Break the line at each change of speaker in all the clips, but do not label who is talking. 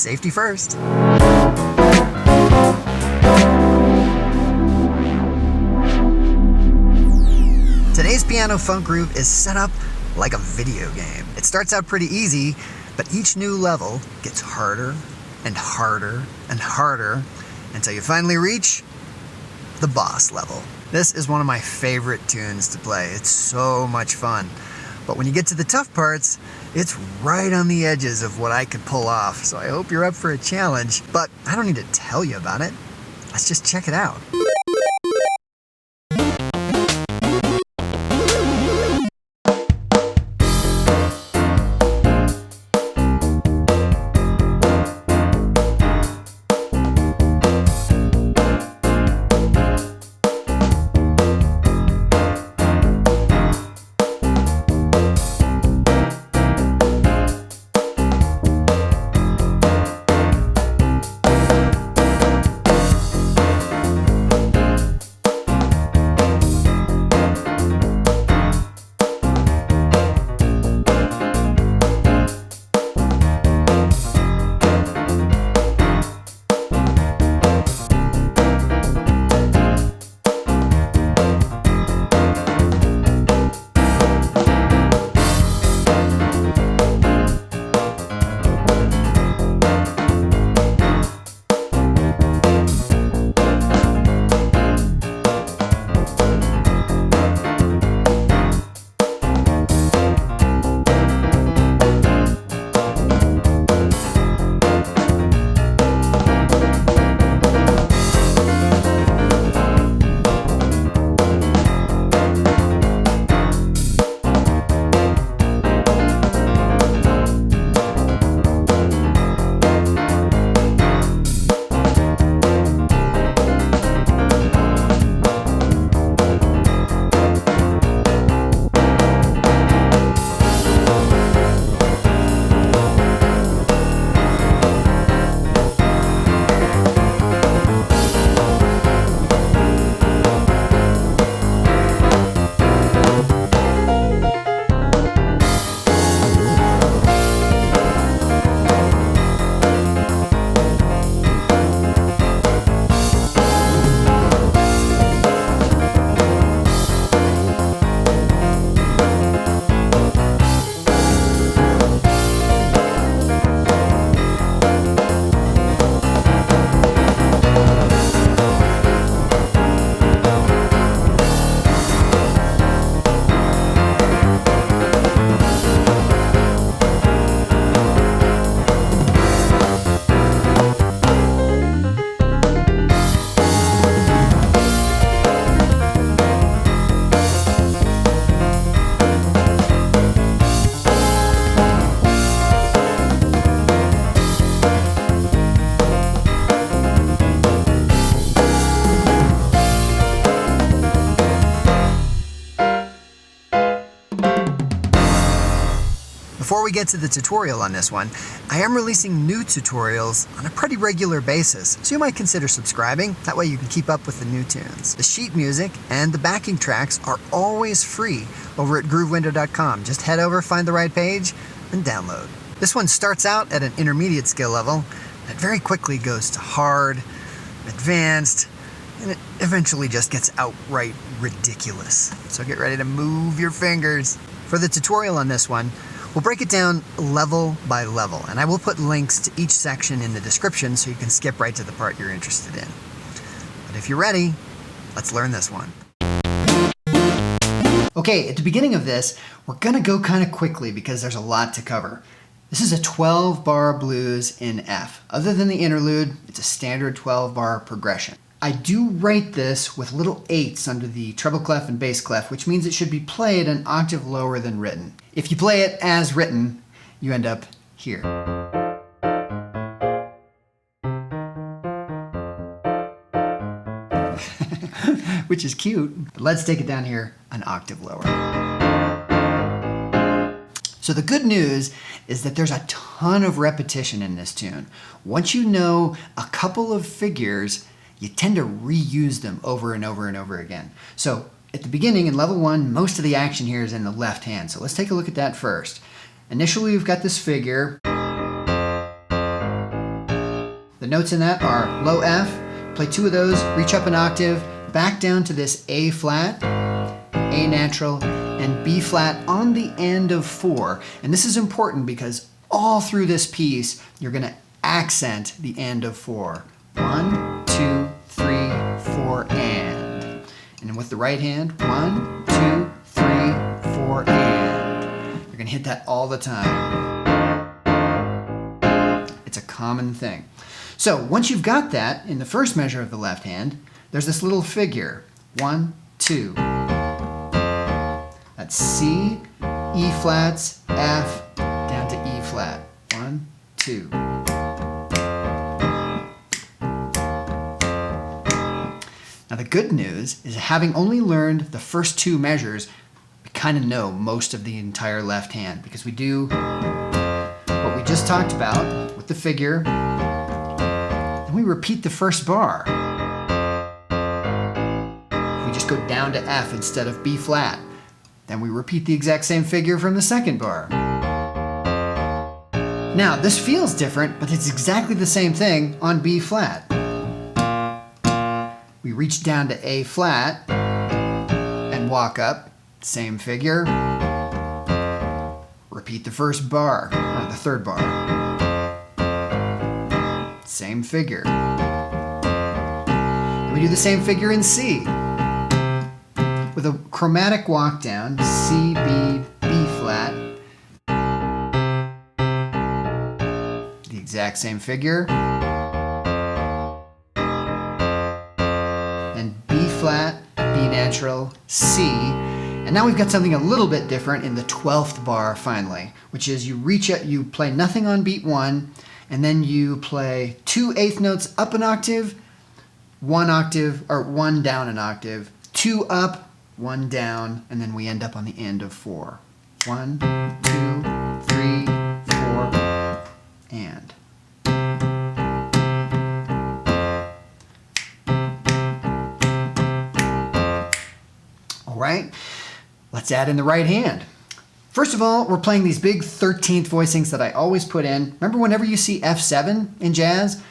Safety first. Today's piano funk groove is set up like a video game. It starts out pretty easy, but each new level gets harder and harder and harder until you finally reach the boss level. This is one of my favorite tunes to play. It's so much fun. But when you get to the tough parts, it's right on the edges of what I could pull off. So I hope you're up for a challenge, but I don't need to tell you about it. Let's just check it out. Before we get to the tutorial on this one, I am releasing new tutorials on a pretty regular basis, so you might consider subscribing. That way you can keep up with the new tunes. The sheet music and the backing tracks are always free over at groovewindow.com. Just head over, find the right page, and download. This one starts out at an intermediate skill level. It very quickly goes to hard, advanced, and it eventually just gets outright ridiculous. So get ready to move your fingers. For the tutorial on this one, we'll break it down level by level, and I will put links to each section in the description so you can skip right to the part you're interested in. But if you're ready, let's learn this one. Okay, at the beginning of this, we're gonna go kind of quickly because there's a lot to cover. This is a 12-bar blues in F. Other than the interlude, it's a standard 12-bar progression. I do write this with little 8s under the treble clef and bass clef, which means it should be played an octave lower than written. If you play it as written, you end up here. Which is cute, but let's take it down here an octave lower. So the good news is that there's a ton of repetition in this tune. Once you know a couple of figures, you tend to reuse them over and over and over again. So at the beginning in level 1, most of the action here is in the left hand. So let's take a look at that first. Initially, we've got this figure. The notes in that are low F, play 2 of those, reach up an octave, back down to this A flat, A natural, and B flat on the end of 4. And this is important because all through this piece, you're going to accent the end of 4. 1, 2, 3, 4, and. And with the right hand, 1, 2, 3, 4, and. You're going to hit that all the time. It's a common thing. So once you've got that in the first measure of the left hand, there's this little figure. 1, 2. That's C, E flats, F, down to E flat. 1, 2. Now the good news is having only learned the first 2 measures, we kind of know most of the entire left hand because we do what we just talked about with the figure, and we repeat the first bar. We just go down to F instead of B flat. Then we repeat the exact same figure from the second bar. Now this feels different, but it's exactly the same thing on B flat. We reach down to A flat and walk up, same figure. Repeat the first bar, or the third bar. Same figure. And we do the same figure in C. With a chromatic walk down, C, B, B flat. The exact same figure. And B flat, B natural, C. And now we've got something a little bit different in the 12th bar finally, which is you reach out, you play nothing on beat 1, and then you play 2 eighth notes up an octave, 1 octave, or 1 down an octave, 2 up, 1 down, and then we end up on the end of 4. 1, 2, 3, 4, and. All right, let's add in the right hand. First of all, we're playing these big 13th voicings that I always put in. Remember, whenever you see F7 in jazz,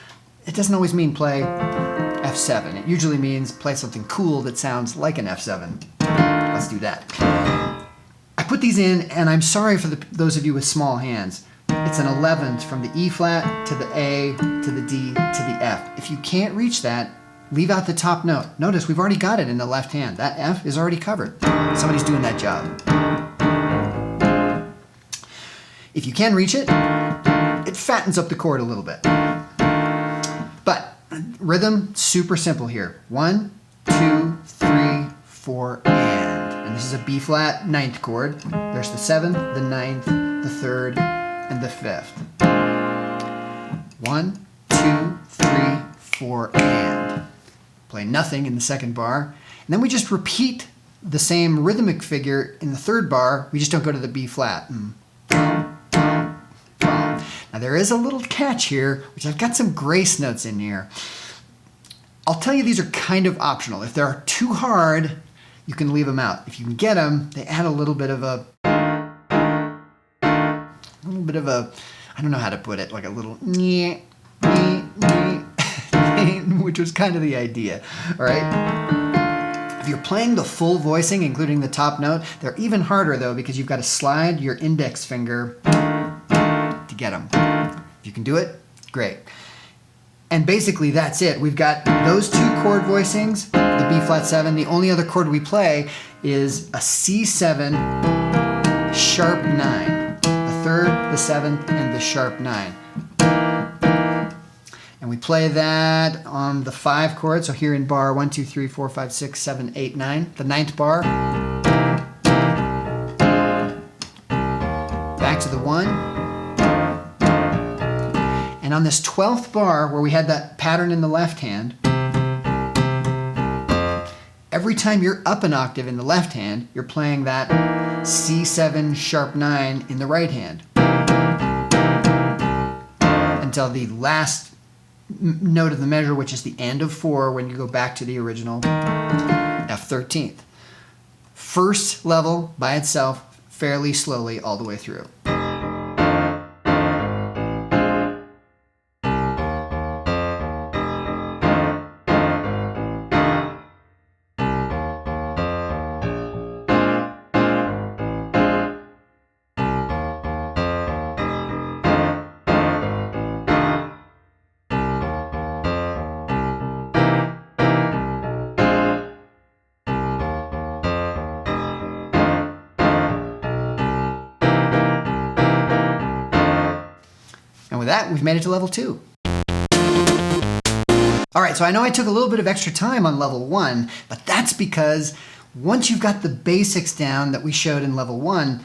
it doesn't always mean play F7. It usually means play something cool that sounds like an F7. Let's do that. I put these in, and I'm sorry for those of you with small hands. It's an 11th from the E flat to the A to the D to the F. If you can't reach that, leave out the top note. Notice we've already got it in the left hand. That F is already covered. Somebody's doing that job. If you can reach it, it fattens up the chord a little bit. But rhythm, super simple here. 1, 2, 3, 4, and. And this is a B flat 9th chord. There's the 7th, the 9th, the 3rd, and the 5th. 1, 2, 3, 4, and. Play nothing in the second bar. And then we just repeat the same rhythmic figure in the 3rd bar. We just don't go to the B flat. Now there is a little catch here, which I've got some grace notes in here. I'll tell you these are kind of optional. If they're too hard, you can leave them out. If you can get them, they add a little bit of a, I don't know how to put it, like a little which was kind of the idea, all right? If you're playing the full voicing, including the top note, they're even harder though, because you've got to slide your index finger to get them. If you can do it, great. And basically that's it. We've got those 2 chord voicings, the B flat 7. The only other chord we play is a C7 sharp 9. The 3rd, the 7th, and the sharp 9. And we play that on the 5 chord. So here in bar 1, 2, 3, 4, 5, 6, 7, 8, 9. The 9th bar. Back to the 1. And on this 12th bar, where we had that pattern in the left hand, every time you're up an octave in the left hand, you're playing that C7 sharp 9 in the right hand. Until the last note of the measure, which is the end of 4, when you go back to the original F13th. First level by itself, fairly slowly all the way through. with that, we've made it to level 2. All right, so I know I took a little bit of extra time on level 1, but that's because once you've got the basics down that we showed in level 1,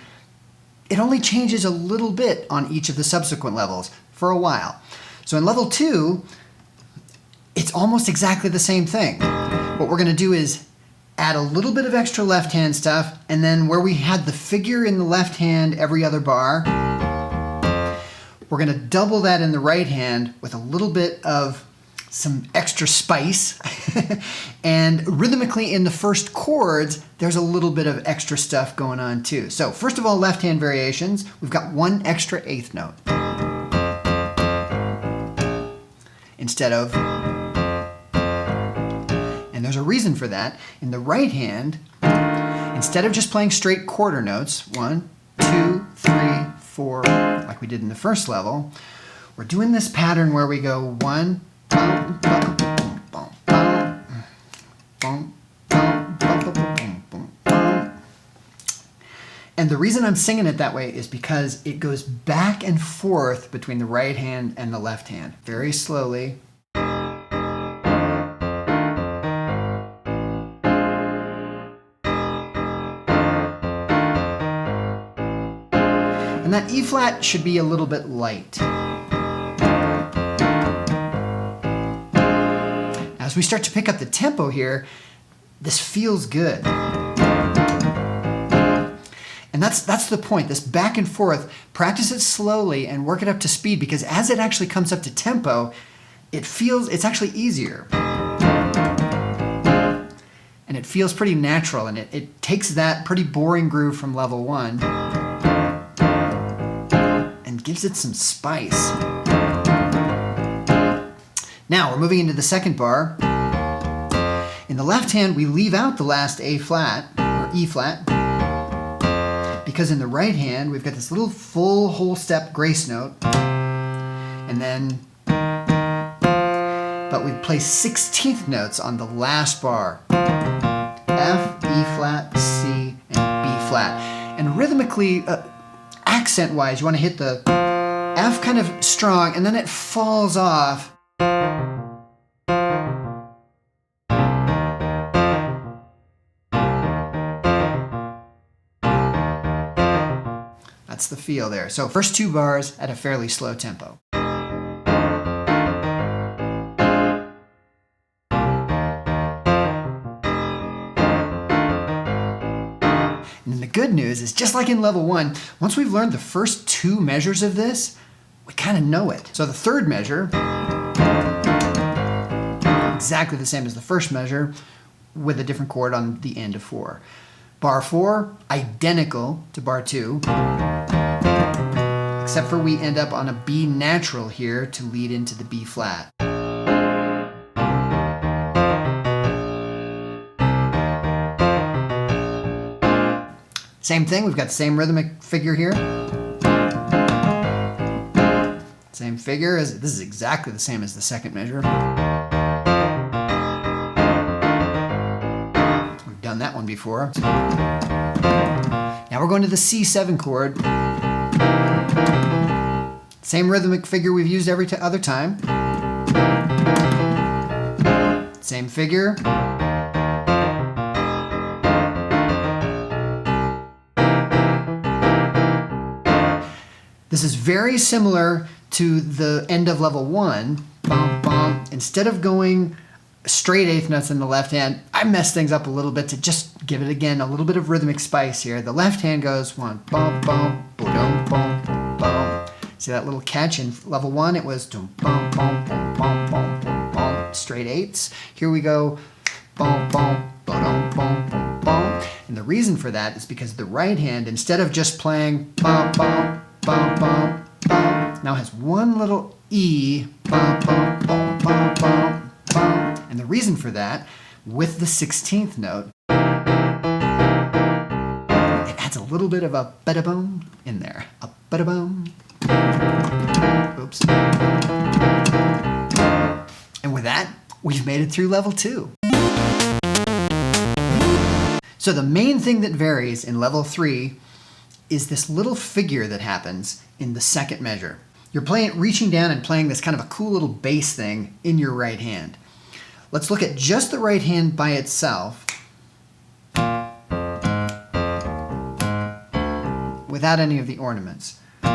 it only changes a little bit on each of the subsequent levels for a while. So in level 2, it's almost exactly the same thing. What we're gonna do is add a little bit of extra left hand stuff, and then where we had the figure in the left hand every other bar, we're gonna double that in the right hand with a little bit of some extra spice. And rhythmically in the first chords, there's a little bit of extra stuff going on too. So first of all, left hand variations, we've got one extra eighth note instead of, and there's a reason for that. In the right hand, instead of just playing straight quarter notes, 1, 2, 3, 4, like we did in the first level, we're doing this pattern where we go 1, and the reason I'm singing it that way is because it goes back and forth between the right hand and the left hand, very slowly. And that E flat should be a little bit light. As we start to pick up the tempo here, this feels good. And that's the point, this back and forth. Practice it slowly and work it up to speed, because as it actually comes up to tempo, it's actually easier. And it feels pretty natural, and it takes that pretty boring groove from level 1 and gives it some spice. Now we're moving into the second bar. In the left hand, we leave out the last A flat, or E flat, because in the right hand, we've got this little full whole step grace note, and then, but we play 16th notes on the last bar. F, E flat, C, and B flat. And rhythmically, accent-wise, you want to hit the F kind of strong, and then it falls off. That's the feel there. So first 2 bars at a fairly slow tempo. And the good news is, just like in level 1, once we've learned the first 2 measures of this, we kind of know it. So the third measure, exactly the same as the first measure, with a different chord on the end of 4. Bar 4, identical to bar 2, except for we end up on a B natural here to lead into the B flat. Same thing, we've got the same rhythmic figure here. Same figure, this is exactly the same as the second measure. Done that one before. Now we're going to the C7 chord. Same rhythmic figure we've used every other time. Same figure. This is very similar to the end of level 1. Bum, bum. Instead of going straight eighth notes in the left hand, I messed things up a little bit to just give it, again, a little bit of rhythmic spice here. The left hand goes 1, bum, bum, boom, bum, bum. See that little catch in level 1? It was dum, bum, bum, bum, bum, bum, bum, bum, straight eighths. Here we go, bum, bum, ba-dum, bum, bum, bum. And the reason for that is because the right hand, instead of just playing bum, bum, bum, bum, bum, now has one little E, bum, bum, bum, bum, bum. And the reason for that, with the 16th note, it adds a little bit of a ba-da-boom in there. A ba-da-boom. Oops. And with that, we've made it through level 2. So the main thing that varies in level 3 is this little figure that happens in the second measure. You're reaching down and playing this kind of a cool little bass thing in your right hand. Let's look at just the right hand by itself without any of the ornaments. B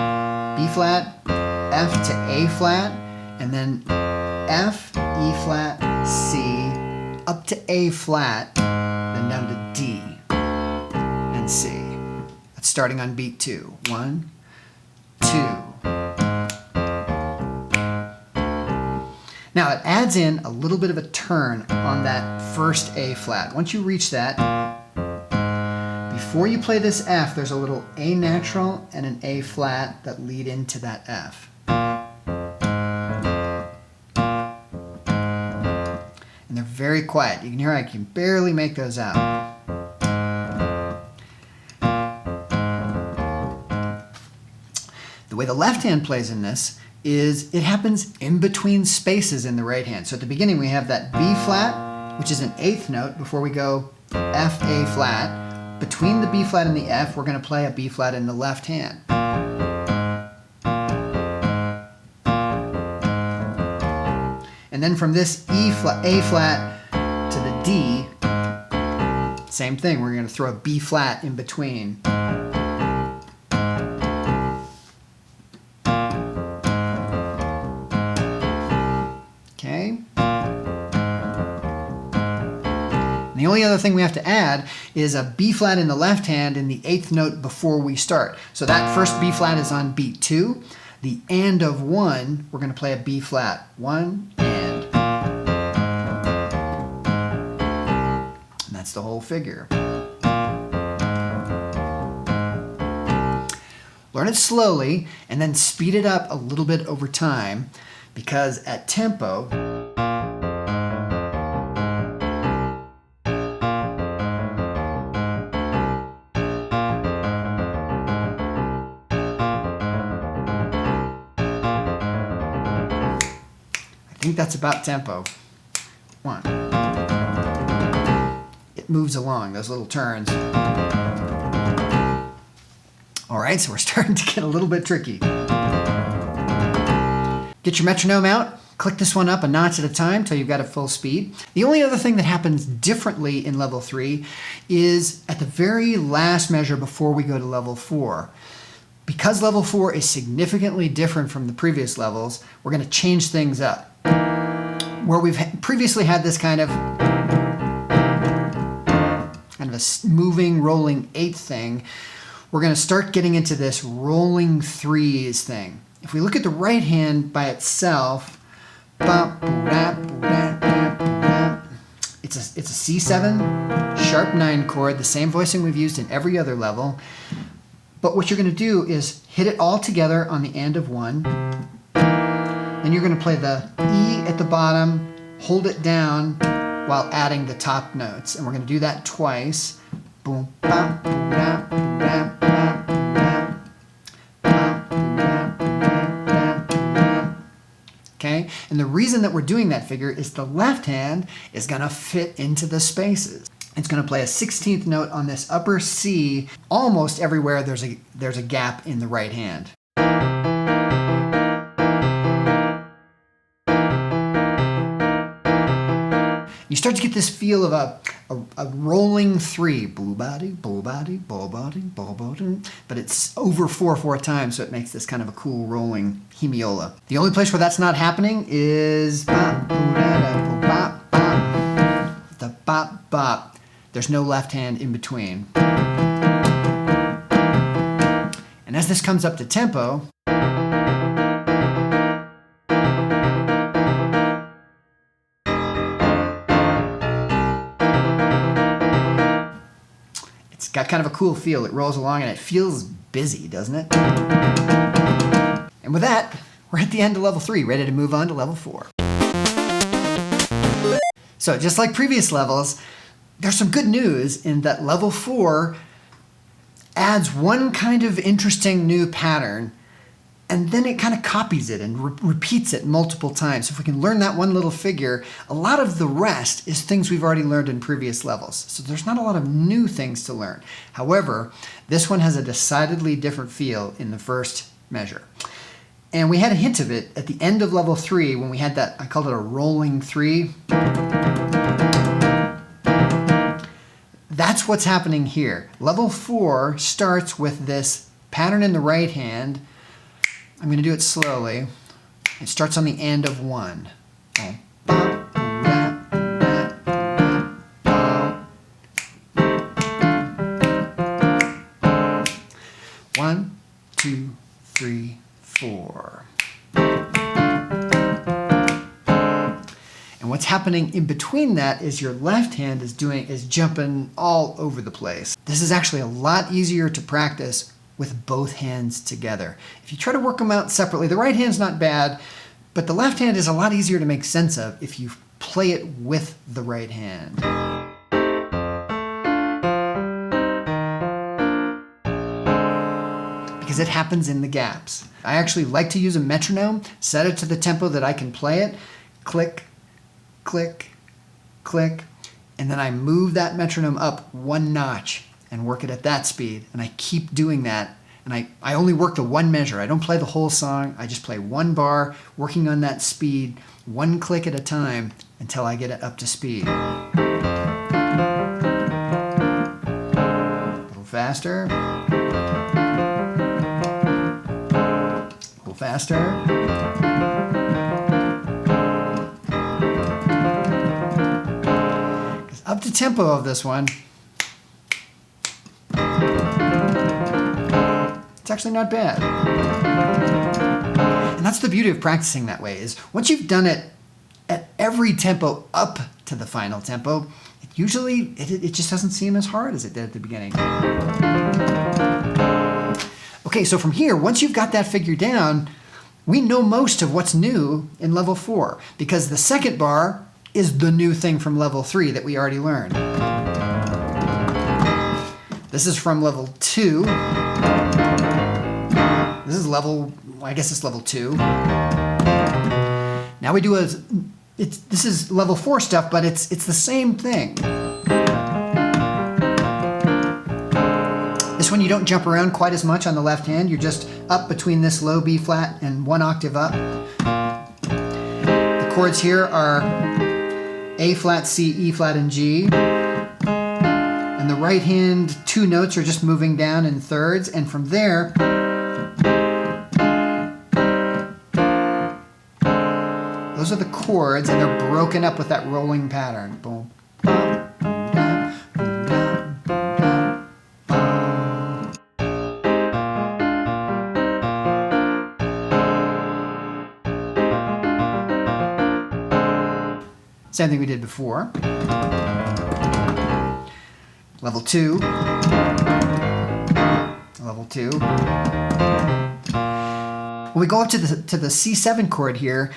flat, F to A flat, and then F, E flat, C, up to A flat, then down to D and C. That's starting on beat 2. 1, 2. Now it adds in a little bit of a turn on that first A flat. Once you reach that, before you play this F, there's a little A natural and an A flat that lead into that F. And they're very quiet. You can hear I can barely make those out. The way the left hand plays in this is it happens in between spaces in the right hand. So at the beginning we have that B flat, which is an 8th note before we go F, A flat. Between the B flat and the F, we're going to play a B flat in the left hand. And then from this A flat to the D, same thing, we're going to throw a B flat in between. Okay. And the only other thing we have to add is a B flat in the left hand in the 8th note before we start. So that first B flat is on beat 2. The and of 1, we're going to play a B flat. 1 and. And that's the whole figure. Learn it slowly and then speed it up a little bit over time, because at tempo, I think that's about tempo. 1. It moves along, those little turns. All right, so we're starting to get a little bit tricky. Get your metronome out, click this one up a notch at a time till you've got it full speed. The only other thing that happens differently in level 3 is at the very last measure before we go to level 4. Because level 4 is significantly different from the previous levels, we're going to change things up. Where we've previously had this kind of a moving, rolling 8th thing, we're going to start getting into this rolling 3s thing. If we look at the right hand by itself, it's a C7 sharp 9 chord, the same voicing we've used in every other level. But what you're going to do is hit it all together on the and of 1. Then you're going to play the E at the bottom, hold it down while adding the top notes. And we're going to do that twice. Boom, bam, boom, bam, boom, bam, bam, boom, bam, bam, boom, bam, boom, bam, boom, bam. Okay? And the reason that we're doing that figure is the left hand is going to fit into the spaces. It's going to play a 16th note on this upper C. Almost everywhere there's a gap in the right hand. You start to get this feel of a rolling 3, blue body, bull body, bull body, bull body, but it's over 4/4 times, so it makes this kind of a cool rolling hemiola. The only place where that's not happening is bop, bop, bop, the bop, bop. There's no left hand in between. And as this comes up to tempo, it's got kind of a cool feel. It rolls along and it feels busy, doesn't it? And with that, we're at the end of level 3, ready to move on to level 4. So just like previous levels, there's some good news in that level 4 adds one kind of interesting new pattern, and then it kind of copies it and repeats it multiple times. So if we can learn that one little figure, a lot of the rest is things we've already learned in previous levels. So there's not a lot of new things to learn. However, this one has a decidedly different feel in the first measure. And we had a hint of it at the end of level 3 when we had that, I called it a rolling 3. That's what's happening here. Level 4 starts with this pattern in the right hand. I'm going to do it slowly. It starts on the end of 1. 1, 2, 3, 4. And what's happening in between that is your left hand is jumping all over the place. This is actually a lot easier to practice with both hands together. If you try to work them out separately, the right hand's not bad, but the left hand is a lot easier to make sense of if you play it with the right hand. Because it happens in the gaps. I actually like to use a metronome, set it to the tempo that I can play it, click, click, click, and then I move that metronome up 1 notch and work it at that speed. And I keep doing that. And I only work the 1 measure. I don't play the whole song. I just play 1 bar, working on that speed, 1 click at a time until I get it up to speed. A little faster. Faster. Because up to tempo of this one, it's actually not bad. And that's the beauty of practicing that way, is once you've done it at every tempo up to the final tempo, it just doesn't seem as hard as it did at the beginning. Okay, so from here, once you've got that figured down, we know most of what's new in level 4 because the second bar is the new thing from level 3 that we already learned. This is from level 2. This is level, I guess it's level 2. Now we do this is level 4 stuff, but it's the same thing. This one you don't jump around quite as much on the left hand. You're just up between this low B flat and 1 octave up. The chords here are A flat, C, E flat, and G. And the right hand 2 notes are just moving down in thirds. And from there, those are the chords, and they're broken up with that rolling pattern. Boom. Same thing we did before. Level 2. Level 2. When we go up to the C7 chord here,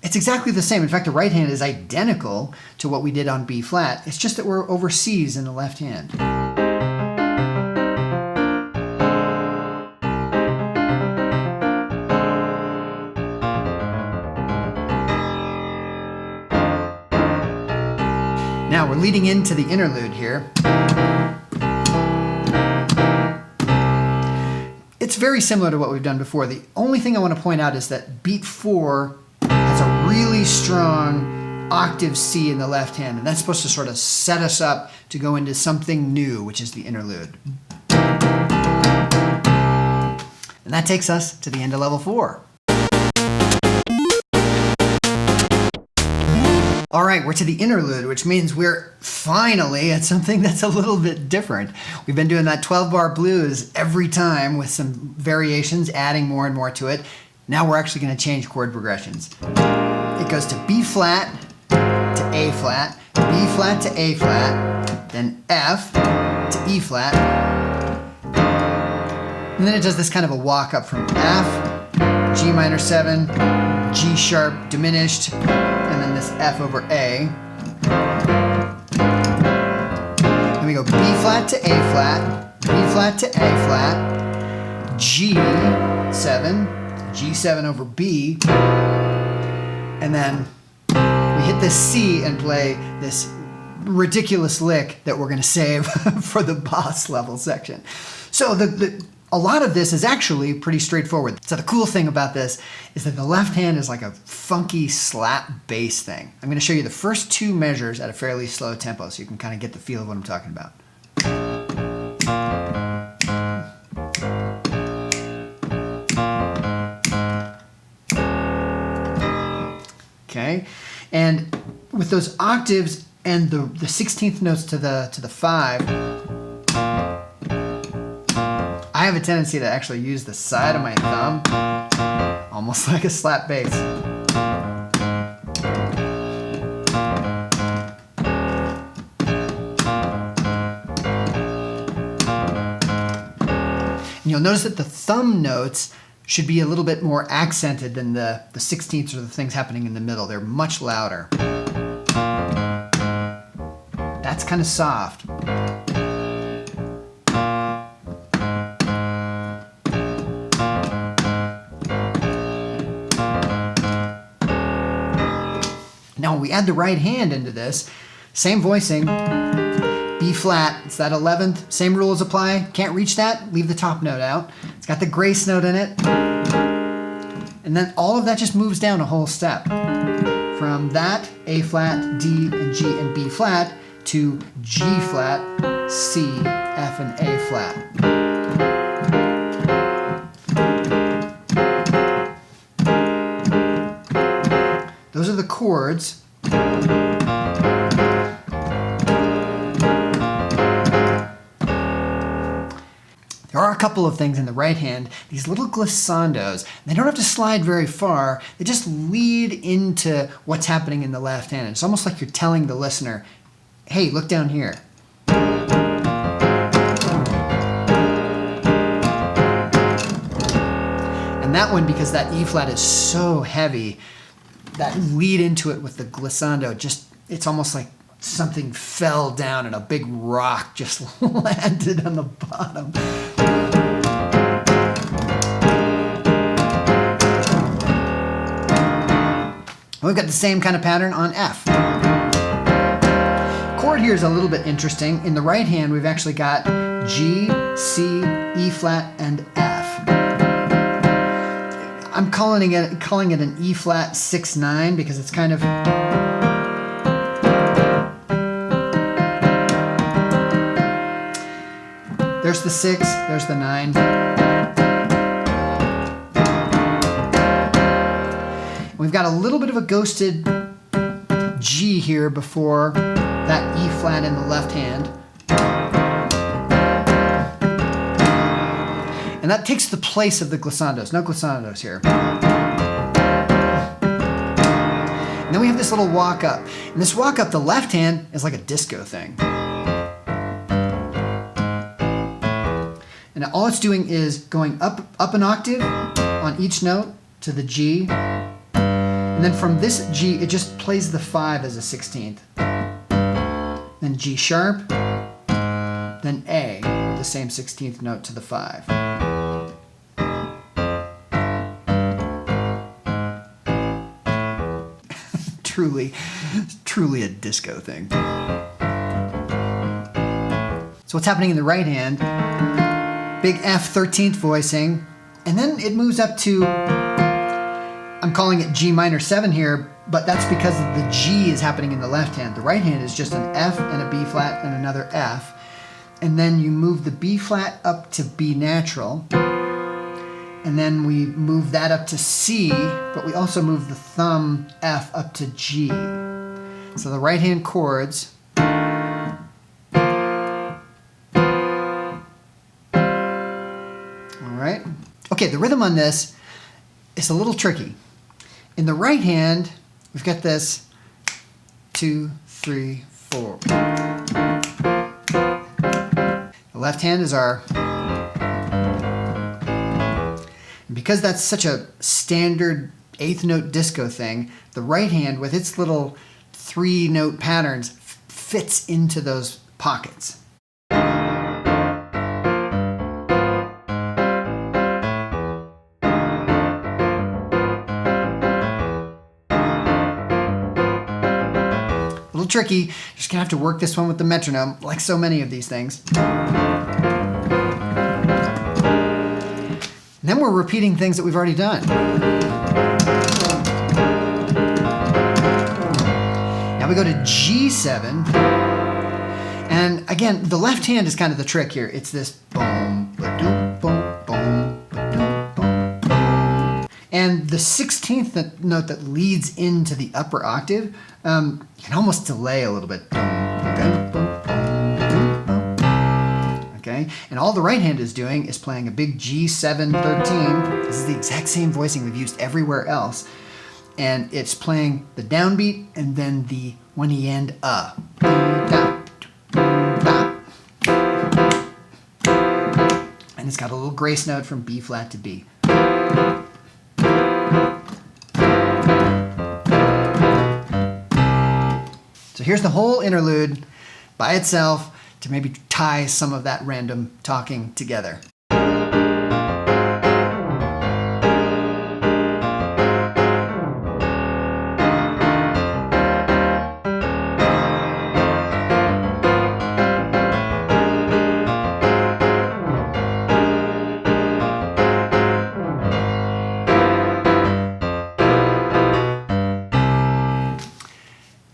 it's exactly the same. In fact, the right hand is identical to what we did on B flat. It's just that we're over C's in the left hand. Now we're leading into the interlude here. It's very similar to what we've done before. The only thing I want to point out is that beat 4 has a really strong octave C in the left hand, and that's supposed to sort of set us up to go into something new, which is the interlude. And that takes us to the end of level 4. All right, we're to the interlude, which means we're finally at something that's a little bit different. We've been doing that 12-bar blues every time with some variations, adding more and more to it. Now we're actually going to change chord progressions. It goes to B flat to A flat, B flat to A flat, then F to E flat. And then it does this kind of a walk up from F, G minor 7, G sharp diminished, and then this F over A. Then we go B flat to A flat, B flat to A flat, G7, G7 over B, and then we hit this C and play this ridiculous lick that we're going to save for the boss level section. So a lot of this is actually pretty straightforward. So the cool thing about this is that the left hand is like a funky slap bass thing. I'm going to show you the first two measures at a fairly slow tempo so you can kind of get the feel of what I'm talking about. Okay, and with those octaves and the 16th notes to the 5, I have a tendency to actually use the side of my thumb, almost like a slap bass. And you'll notice that the thumb notes should be a little bit more accented than the 16ths or the things happening in the middle. They're much louder. That's kind of soft. Now when we add the right hand into this, same voicing, B flat, it's that 11th, same rules apply. Can't reach that, leave the top note out. It's got the grace note in it. And then all of that just moves down a whole step. From that, A flat, D and G and B flat, to G flat, C, F and A flat. Those are the chords. There are a couple of things in the right hand, these little glissandos. They don't have to slide very far, they just lead into what's happening in the left hand. It's almost like you're telling the listener, hey, look down here. And that one, because that E flat is so heavy, that lead into it with the glissando, it's almost like something fell down and a big rock just landed on the bottom. We've got the same kind of pattern on F. Chord here is a little bit interesting. In the right hand, we've actually got G, C, E flat, and F. I'm calling it an E flat 6-9 because it's kind of there's the 6, there's the 9. We've got a little bit of a ghosted G here before that E flat in the left hand. And that takes the place of the glissandos. No glissandos here. And then we have this little walk up. And this walk up, the left hand is like a disco thing. And all it's doing is going up an octave on each note to the G. And then from this G, it just plays the 5 as a 16th. Then G sharp, then A with the same 16th note to the 5. Truly a disco thing. So what's happening in the right hand? Big F 13th voicing, and then it moves up to, I'm calling it G minor 7 here, but that's because the G is happening in the left hand. The right hand is just an F and a B flat and another F. And then you move the B flat up to B natural. And then we move that up to C, but we also move the thumb F up to G. So the right hand chords. All right. Okay, the rhythm on this is a little tricky. In the right hand, we've got this 2, 3, 4. The left hand is our, and because that's such a standard 8th note disco thing, the right hand with its little 3-note patterns fits into those pockets. A little tricky, just gonna have to work this one with the metronome, like so many of these things. And then we're repeating things that we've already done. Now we go to G7. And again, the left hand is kind of the trick here. It's this boom, ba-doom, boom, boom, ba-doom, boom, boom. And the 16th note that leads into the upper octave, you can almost delay a little bit. Okay, and all the right hand is doing is playing a big G7 13. This is the exact same voicing we've used everywhere else. And it's playing the downbeat and then the one E end and it's got a little grace note from B flat to B. So here's the whole interlude by itself to maybe tie some of that random talking together.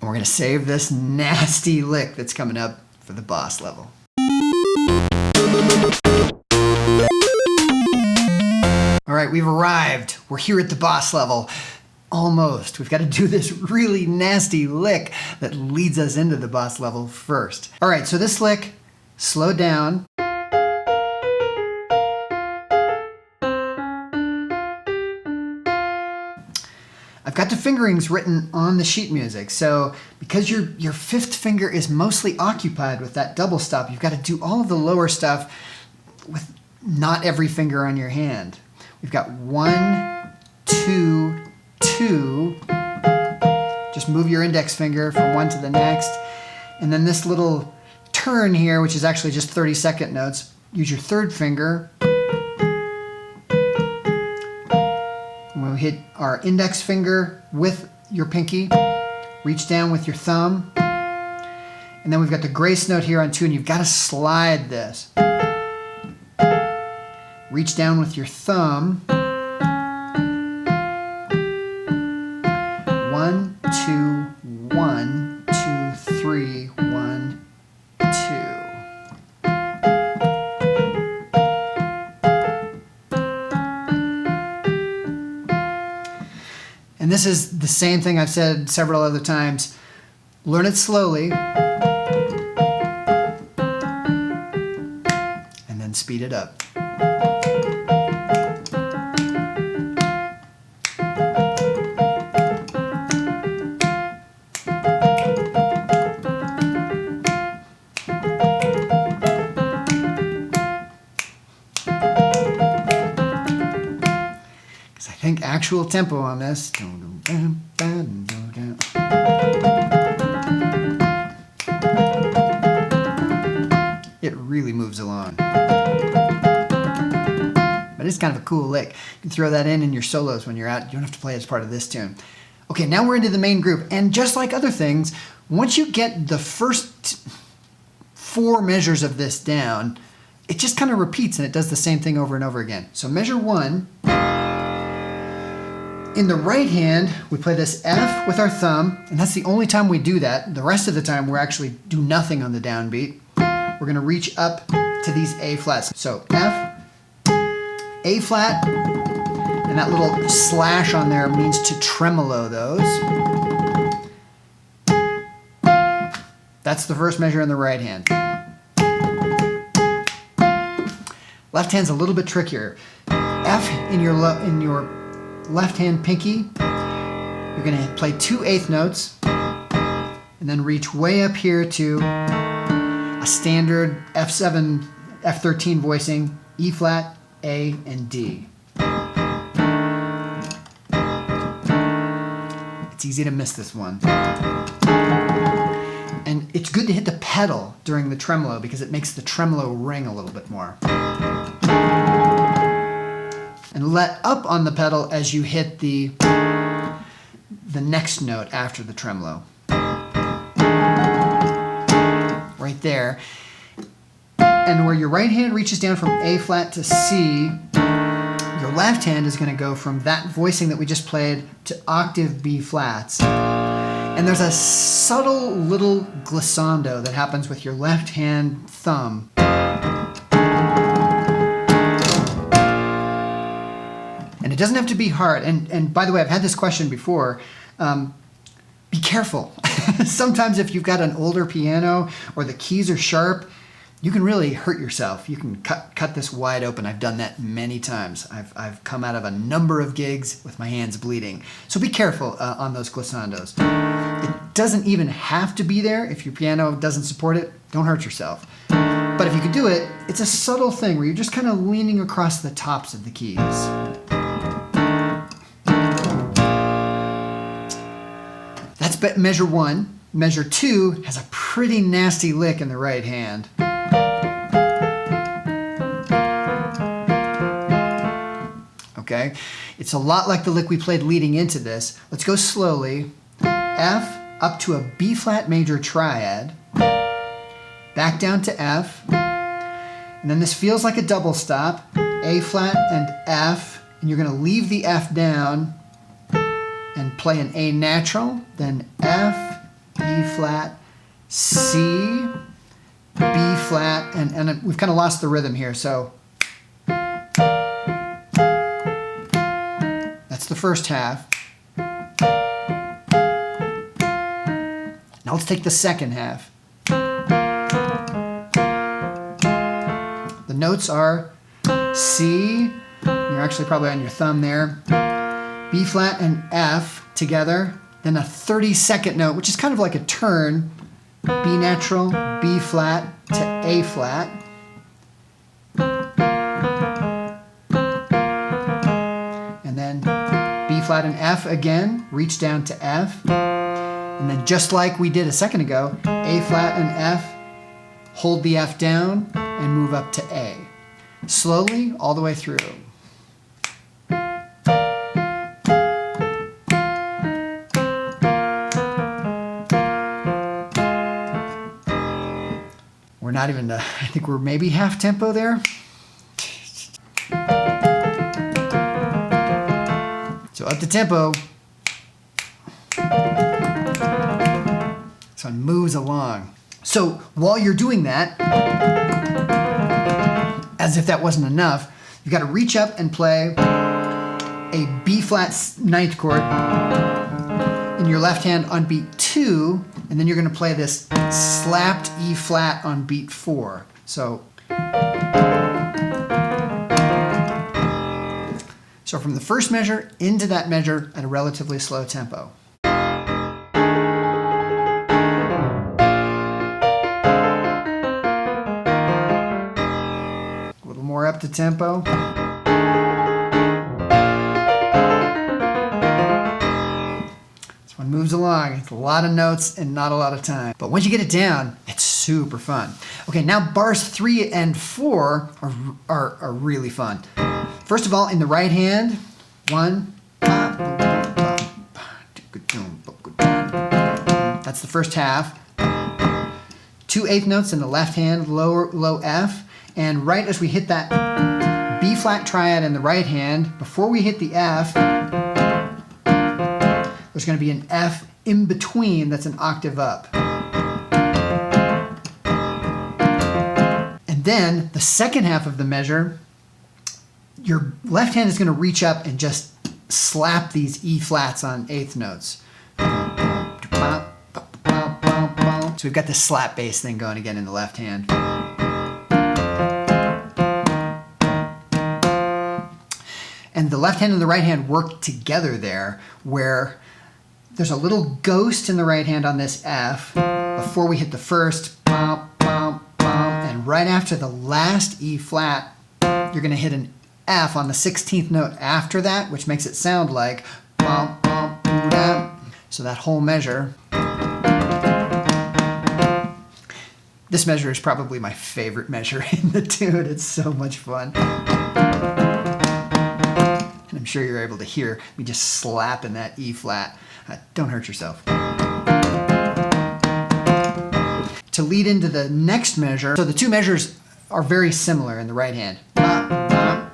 We're going to save this nasty lick that's coming up for the boss level. All right, we've arrived. We're here at the boss level. Almost. We've got to do this really nasty lick that leads us into the boss level first. All right, so this lick, slow down. I've got the fingerings written on the sheet music, so because your fifth finger is mostly occupied with that double stop, you've got to do all of the lower stuff with not every finger on your hand. We've got 1, 2, 2. Just move your index finger from one to the next. And then this little turn here, which is actually just 30-second notes, use your third finger. We'll hit our index finger with your pinky, reach down with your thumb, and then we've got the grace note here on 2, and you've got to slide this. Reach down with your thumb. 1, 2, 1, 2, 3, 1, 2. And this is the same thing I've said several other times. Learn it slowly, and then speed it up. I think actual tempo on this, it really moves along. But it's kind of a cool lick. You can throw that in your solos when you're out. You don't have to play it as part of this tune. Okay, now we're into the main group. And just like other things, once you get the first 4 measures of this down, it just kind of repeats and it does the same thing over and over again. So measure 1. In the right hand, we play this F with our thumb, and that's the only time we do that. The rest of the time, we're actually do nothing on the downbeat. We're going to reach up to these A flats. So F, A flat, and that little slash on there means to tremolo those. That's the first measure in the right hand. Left hand's a little bit trickier. F in your left hand pinky, you're going to play 2 eighth notes and then reach way up here to a standard F7, F13 voicing, E flat, A, and D. It's easy to miss this one. And it's good to hit the pedal during the tremolo because it makes the tremolo ring a little bit more. And let up on the pedal as you hit the next note after the tremolo. Right there. And where your right hand reaches down from A flat to C, your Your left hand is going to go from that voicing that we just played to octave B flats. And there's a subtle little glissando that happens with your left hand thumb. And it doesn't have to be hard. And by the way, I've had this question before. Be careful. Sometimes if you've got an older piano or the keys are sharp, you can really hurt yourself. You can cut this wide open. I've done that many times. I've come out of a number of gigs with my hands bleeding. So be careful on those glissandos. It doesn't even have to be there. If your piano doesn't support it, don't hurt yourself. But if you could do it, it's a subtle thing where you're just kind of leaning across the tops of the keys. That's measure 1. Measure 2 has a pretty nasty lick in the right hand. Okay, it's a lot like the lick we played leading into this. Let's go slowly. F up to a B flat major triad, back down to F, and then this feels like a double stop, A flat and F, and you're going to leave the F down and play an A natural, then F, E flat, C, B flat, and we've kind of lost the rhythm here, so that's the first half. Now let's take the second half. The notes are C, you're actually probably on your thumb there, B flat and F together, then a 32nd note, which is kind of like a turn, B natural, B flat to A flat. And then B flat and F again, reach down to F. And then just like we did a second ago, A flat and F, hold the F down and move up to A. Slowly, all the way through. We're not even, I think we're maybe half tempo there. So up the tempo. So it moves along. So while you're doing that, as if that wasn't enough, you've got to reach up and play a B flat ninth chord in your left hand on beat 2, and then you're going to play this slapped E flat on beat 4. So from the first measure into that measure at a relatively slow tempo. A little more up to tempo. This one moves along. It's a lot of notes and not a lot of time. But once you get it down, it's super fun. Okay, now bars 3 and 4 are really fun. First of all, in the right hand, 1, that's the first half. 2 eighth notes in the left hand, low F, and right as we hit that B flat triad in the right hand, before we hit the F, there's going to be an F in between that's an octave up. And then the second half of the measure, your left hand is going to reach up and just slap these E flats on eighth notes. So we've got this slap bass thing going again in the left hand. And the left hand and the right hand work together there, where there's a little ghost in the right hand on this F before we hit the first, and right after the last E flat, you're going to hit an F on the 16th note after that, which makes it sound like so that whole measure. This measure is probably my favorite measure in the tune. It's so much fun. And I'm sure you're able to hear me just slapping that E flat. Don't hurt yourself. To lead into the next measure, so the two measures are very similar in the right hand.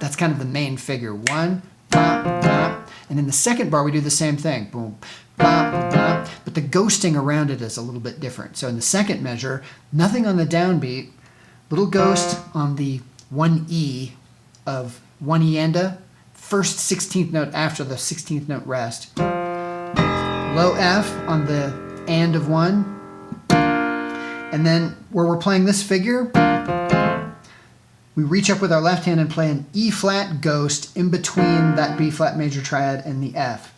That's kind of the main figure. 1, bop, bop. And in the second bar, we do the same thing. Boom, bop, bop. But the ghosting around it is a little bit different. So in the second measure, nothing on the downbeat, little ghost on the 1E of 1E enda, first 16th note after the 16th note rest. Low F on the and of 1. And then where we're playing this figure, we reach up with our left hand and play an E flat ghost in between that B flat major triad and the F.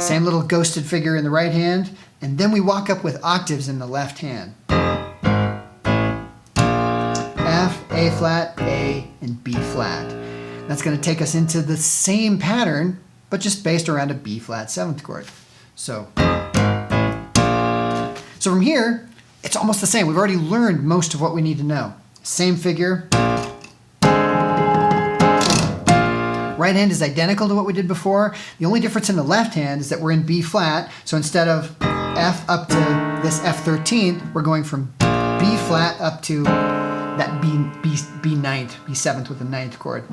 Same little ghosted figure in the right hand, and then we walk up with octaves in the left hand. F, A flat, A, and B flat. That's going to take us into the same pattern, but just based around a B flat 7th chord. So from here, it's almost the same. We've already learned most of what we need to know. Same figure. Right hand is identical to what we did before. The only difference in the left hand is that we're in B flat. So instead of F up to this F13th, we're going from B flat up to that B ninth, B 7th with the 9th chord.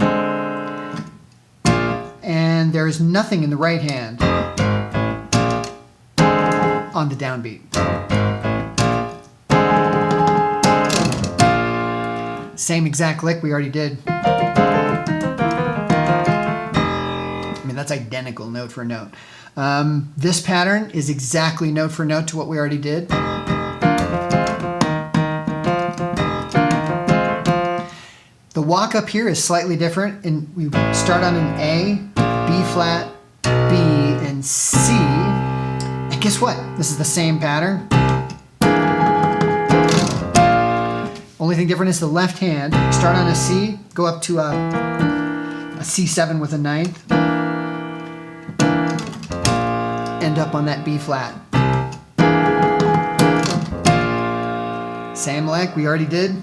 And there is nothing in the right hand on the downbeat. Same exact lick we already did. I mean, that's identical note for note. This pattern is exactly note for note to what we already did. The walk up here is slightly different, and we start on an A, B flat, B, and C. And guess what? This is the same pattern. Only thing different is the left hand. Start on a C, go up to a C7 with a 9th, end up on that B flat. Same lick we already did.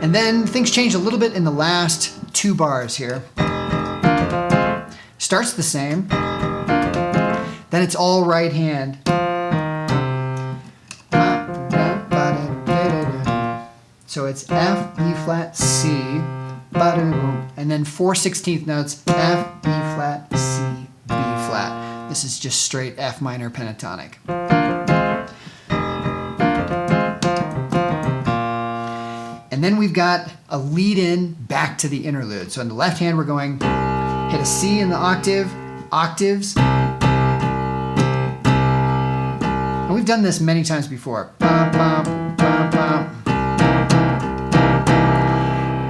And then things change a little bit in the last 2 bars here. Starts the same, then it's all right hand. So it's F, E flat, C, and then 4 16th notes, F, E flat, C, B flat. This is just straight F minor pentatonic. And then we've got a lead in back to the interlude. So in the left hand, we're going hit a C in the octave, octaves. And we've done this many times before.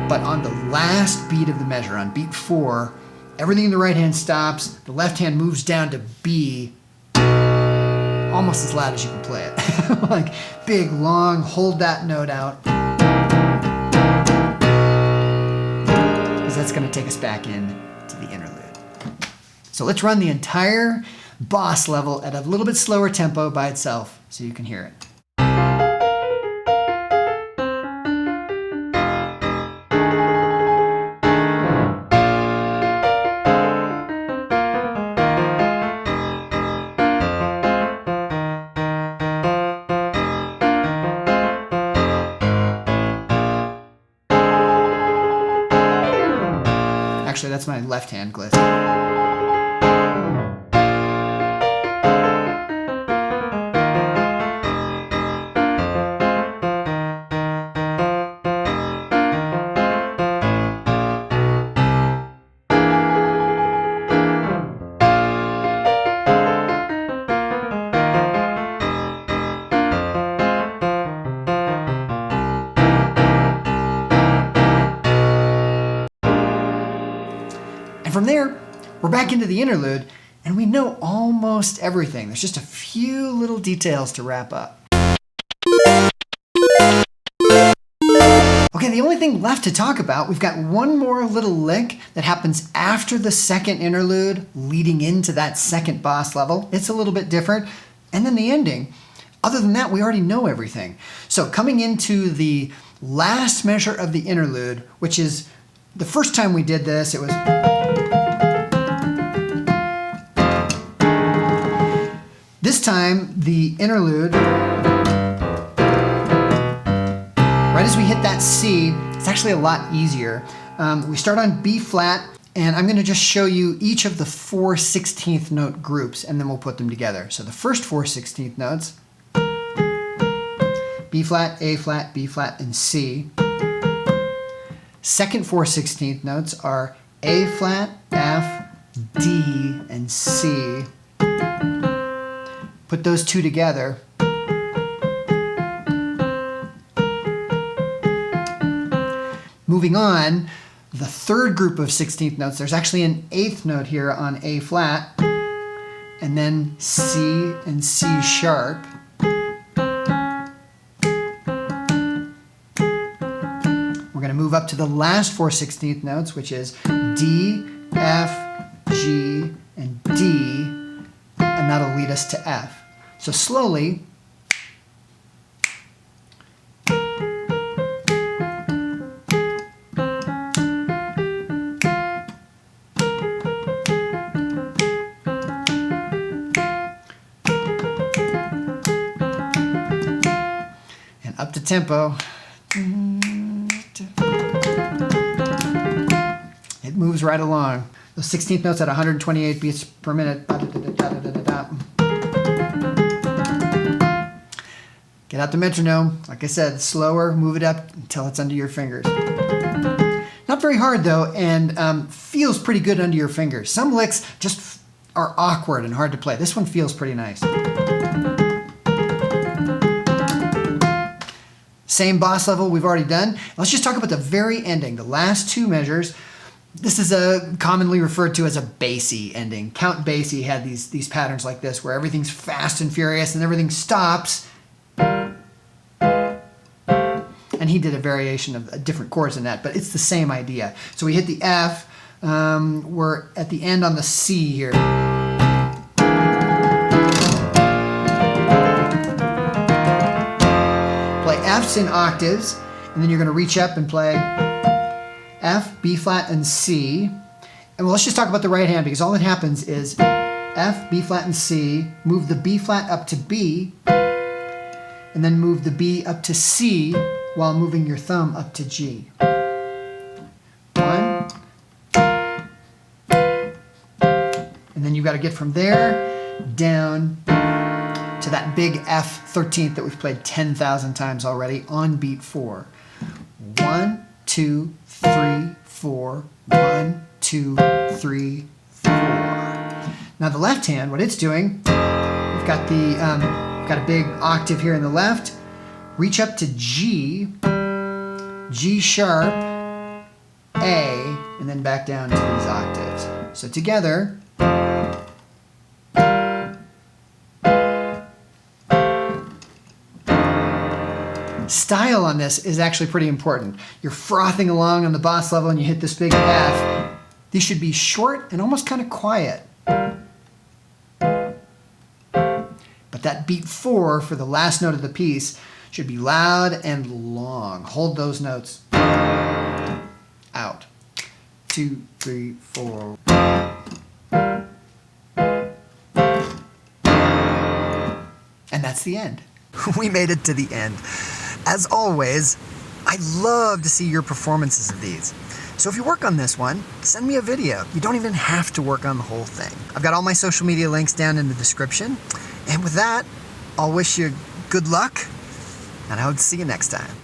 But on the last beat of the measure, on beat 4, everything in the right hand stops, the left hand moves down to B, almost as loud as you can play it. Like big, long, hold that note out. Because that's going to take us back in to the interlude. So let's run the entire boss level at a little bit slower tempo by itself so you can hear it. Actually, that's my left hand glyph. From there, we're back into the interlude, and we know almost everything. There's just a few little details to wrap up. Okay, the only thing left to talk about, we've got one more little lick that happens after the second interlude, leading into that second boss level. It's a little bit different. And then the ending. Other than that, we already know everything. So coming into the last measure of the interlude, which is the first time we did this, it was... This this time, the interlude, right as we hit that C, it's actually a lot easier. We start on B flat, and I'm going to just show you each of the 4 16th note groups, and then we'll put them together. So the first 4 16th notes, B flat, A flat, B flat, and C. Second 4 16th notes are A flat, F, D, and C. Put those two together. Moving on, the third group of 16th notes, there's actually an 8th note here on A flat, and then C and C sharp. We're going to move up to the last 4 16th notes, which is D, F, G, and D, and that'll lead us to F. So slowly, up to tempo. It moves right along. Those 16th notes at 128 beats per minute. Get out the metronome. Like I said, slower, move it up until it's under your fingers. Not very hard though, and feels pretty good under your fingers. Some licks just are awkward and hard to play. This one feels pretty nice. Same boss level we've already done. Let's just talk about the very ending, the last 2 measures. This is commonly referred to as a Basie ending. Count Basie had these patterns like this, where everything's fast and furious and everything stops. And he did a variation of different chords in that, but it's the same idea. So we hit the F, we're at the end on the C here. F's in octaves, and then you're going to reach up and play F, B flat, and C. And let's just talk about the right hand, because all that happens is F, B flat, and C, move the B flat up to B, and then move the B up to C while moving your thumb up to G. 1. And then you've got to get from there down to that big F 13th that we've played 10,000 times already on beat 4. 1, 2, 3, 4. 1, 2, 3, 4. Now the left hand, what it's doing, we've got a big octave here in the left. Reach up to G, G sharp, A, and then back down to these octaves. So together. Style on this is actually pretty important. You're frothing along on the boss level and you hit this big F. These should be short and almost kind of quiet. But that beat 4 for the last note of the piece should be loud and long. Hold those notes. Out. 2, 3, 4. And that's the end.
We made it to the end. As always, I'd love to see your performances of these. So if you work on this one, send me a video. You don't even have to work on the whole thing. I've got all my social media links down in the description. And with that, I'll wish you good luck, and I hope to see you next time.